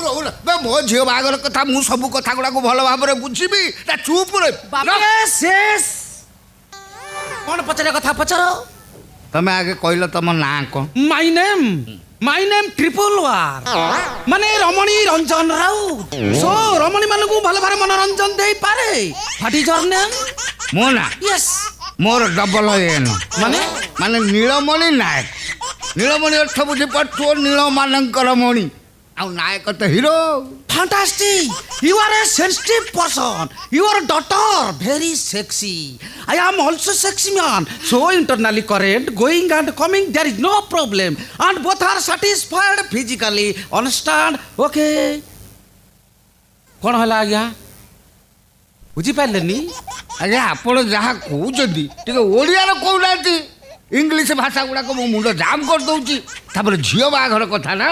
ରହୁନା ବେ ମୋ ଝିଅ ବାହାଘର କଥା ମୁଁ ସବୁ କଥା ଗୁଡାକୁ ଭଲ ଭାବରେ ବୁଝିବି ନା ଚୁପ୍ ରେ শেষ কোন পচারে কথা পচার ତମେ ଆଗେ କହିଲ ତମ ନାଁ କ'ଣ মাই নেম ট্রিপল ওয়ার মানে রমণী রঞ্জন রাউত সো রমণী মানুষ ভালো ভাবে মনোরঞ্জন দেই পারে হোয়াট ইজ ইওর নেম ମୋ ନାଁ ইয়েস ମୋର ଡବଲ ଏନ୍ মানে ମାନେ ନୀଳମଣି ନାୟକ ନୀଳମଣି ଅର୍ଥ ବୁଝିପାରୁଥିବ ନୀଳମାନଙ୍କର ମଣି ଆଉ ନାୟକ ତ hero Fantastic! You are a sensitive person. Your daughter very sexy. I am also sexy man. So internally current going and coming there is no problem. And both are satisfied physically. Understand? Okay. कौन हला आज्ञा बुझी पाइलेनी ଆଜ୍ଞା ଆପଣ ଯାହା କହୁଛନ୍ତି ଟିକେ ଓଡ଼ିଆରେ କହୁନାହାନ୍ତି ଇଂଲିଶ ଭାଷା ଗୁଡ଼ାକ ମୋ ମୁଣ୍ଡ ଜାମ୍ କରିଦେଉଛି ତାପରେ ଝିଅ ବାହାଘର କଥା ନା